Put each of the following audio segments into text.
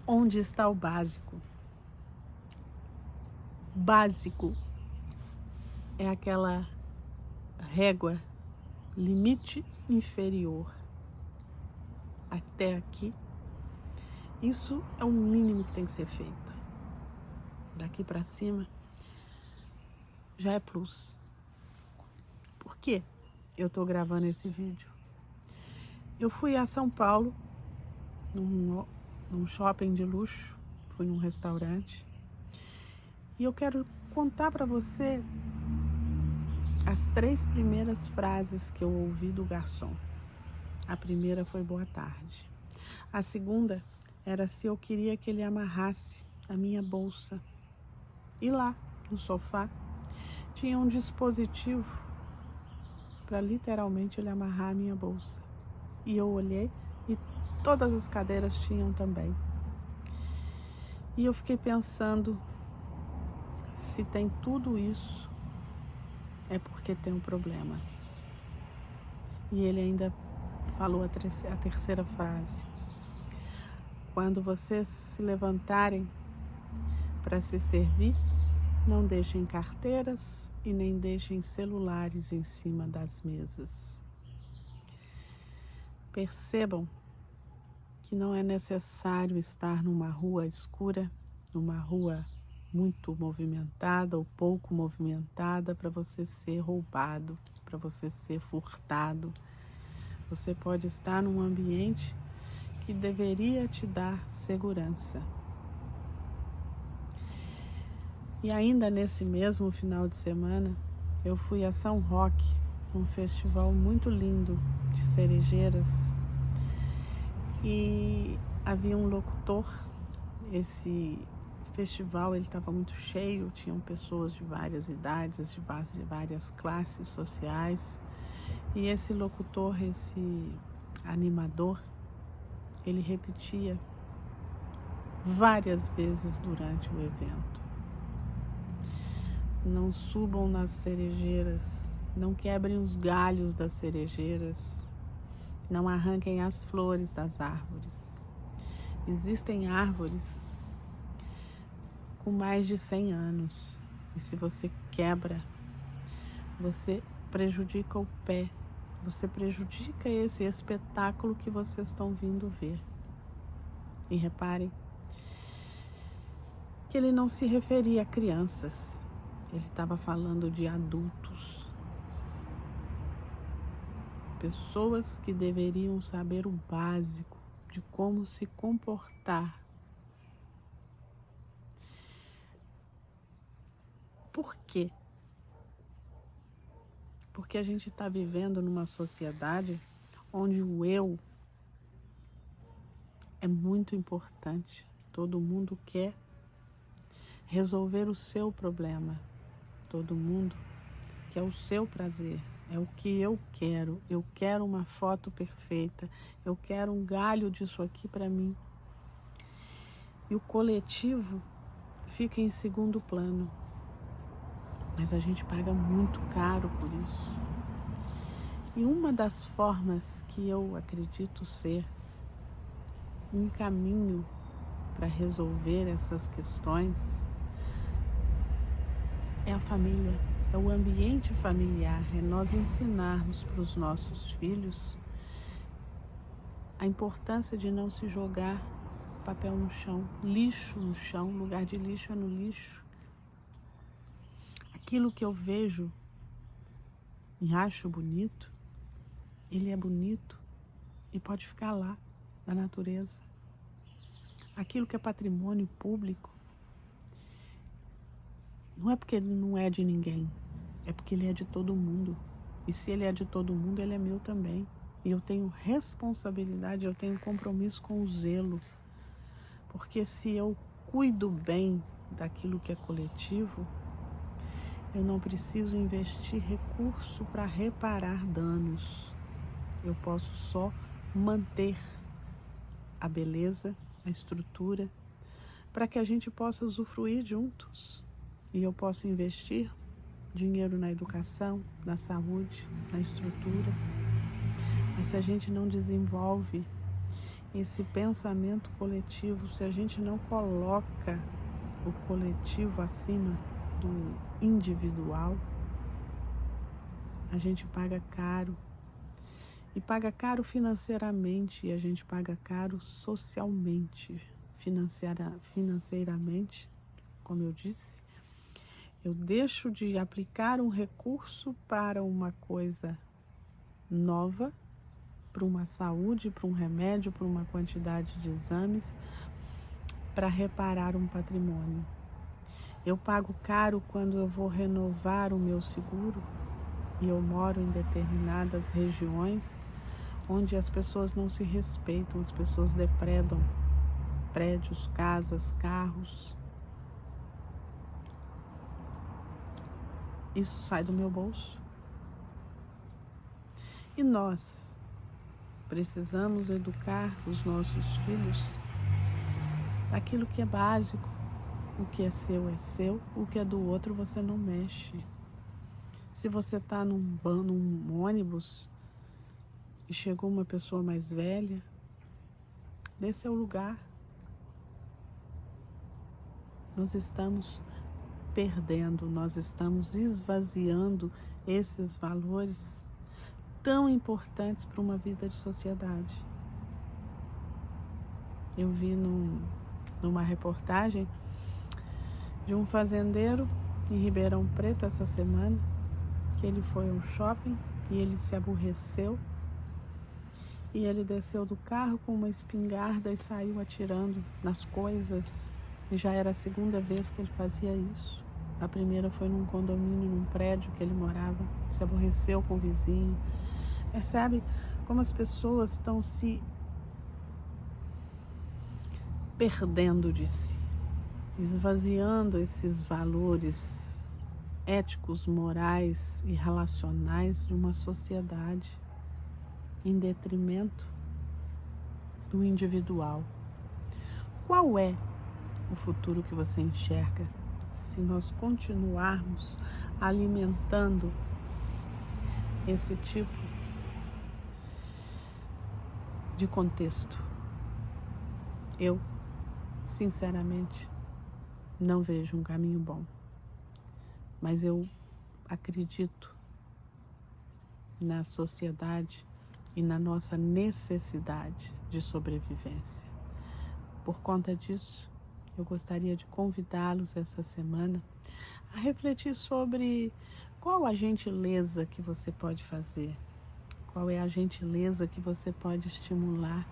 Onde está o básico? Básico é aquela régua, limite inferior. Até aqui, isso é o mínimo que tem que ser feito. Daqui para cima, já é plus. Por quê eu estou gravando esse vídeo? Eu fui a São Paulo, num shopping de luxo, fui num restaurante, e eu quero contar para você as 3 primeiras frases que eu ouvi do garçom. A primeira foi boa tarde. A segunda era se eu queria que ele amarrasse a minha bolsa. E lá, no sofá, tinha um dispositivo para literalmente ele amarrar a minha bolsa. E eu olhei e todas as cadeiras tinham também. E eu fiquei pensando, se tem tudo isso, é porque tem um problema. E ele ainda falou a terceira frase. Quando vocês se levantarem para se servir, não deixem carteiras e nem deixem celulares em cima das mesas. Percebam que não é necessário estar numa rua escura, numa rua muito movimentada ou pouco movimentada para você ser roubado, para você ser furtado. Você pode estar num ambiente que deveria te dar segurança. E ainda nesse mesmo final de semana, eu fui a São Roque, um festival muito lindo de cerejeiras, e havia um locutor. Esse festival ele estava muito cheio, tinham pessoas de várias idades, de várias classes sociais, e esse locutor, esse animador, ele repetia várias vezes durante o evento: não subam nas cerejeiras, não quebrem os galhos das cerejeiras, não arranquem as flores das árvores. Existem árvores com mais de 100 anos, e se você quebra, você prejudica o pé, você prejudica esse espetáculo que vocês estão vindo ver. E reparem que ele não se referia a crianças, ele estava falando de adultos. Pessoas que deveriam saber o básico de como se comportar. Por quê? Porque a gente está vivendo numa sociedade onde o eu é muito importante. Todo mundo quer resolver o seu problema. Todo mundo quer o seu prazer. É o que eu quero. Eu quero uma foto perfeita. Eu quero um galho disso aqui para mim. E o coletivo fica em segundo plano. Mas a gente paga muito caro por isso. E uma das formas que eu acredito ser um caminho para resolver essas questões é a família, é o ambiente familiar, é nós ensinarmos para os nossos filhos a importância de não se jogar papel no chão, lixo no chão, lugar de lixo é no lixo. Aquilo que eu vejo e acho bonito, ele é bonito e pode ficar lá, na natureza. Aquilo que é patrimônio público, não é porque ele não é de ninguém, é porque ele é de todo mundo. E se ele é de todo mundo, ele é meu também. E eu tenho responsabilidade, eu tenho compromisso com o zelo. Porque se eu cuido bem daquilo que é coletivo, eu não preciso investir recurso para reparar danos. Eu posso só manter a beleza, a estrutura, para que a gente possa usufruir juntos. E eu posso investir dinheiro na educação, na saúde, na estrutura. Mas se a gente não desenvolve esse pensamento coletivo, se a gente não coloca o coletivo acima do individual, a gente paga caro. E paga caro financeiramente, e a gente paga caro socialmente, financeiramente, como eu disse. Eu deixo de aplicar um recurso para uma coisa nova, para uma saúde, para um remédio, para uma quantidade de exames, para reparar um patrimônio. Eu pago caro quando eu vou renovar o meu seguro e eu moro em determinadas regiões onde as pessoas não se respeitam, as pessoas depredam prédios, casas, carros. Isso sai do meu bolso. E nós precisamos educar os nossos filhos aquilo que é básico. O que é seu, o que é do outro você não mexe. Se você está num ônibus e chegou uma pessoa mais velha, dê seu lugar. Nós estamos perdendo, nós estamos esvaziando esses valores tão importantes para uma vida de sociedade. Eu vi numa reportagem de um fazendeiro em Ribeirão Preto essa semana, que ele foi ao shopping e ele se aborreceu e ele desceu do carro com uma espingarda e saiu atirando nas coisas. E já era a segunda vez que ele fazia isso. A primeira foi num condomínio, num prédio que ele morava, se aborreceu com o vizinho. Percebe como as pessoas estão se perdendo de si, esvaziando esses valores éticos, morais e relacionais de uma sociedade em detrimento do individual. Qual é o futuro que você enxerga se nós continuarmos alimentando esse tipo de contexto? Eu, sinceramente, não vejo um caminho bom, mas eu acredito na sociedade e na nossa necessidade de sobrevivência. Por conta disso, eu gostaria de convidá-los essa semana a refletir sobre qual a gentileza que você pode fazer, qual é a gentileza que você pode estimular,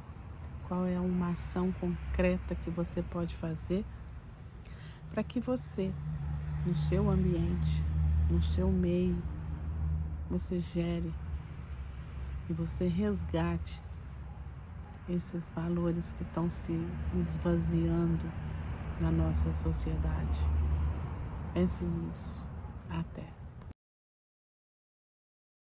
qual é uma ação concreta que você pode fazer para que você, no seu ambiente, no seu meio, você gere e você resgate esses valores que estão se esvaziando na nossa sociedade. Pense nisso. Até.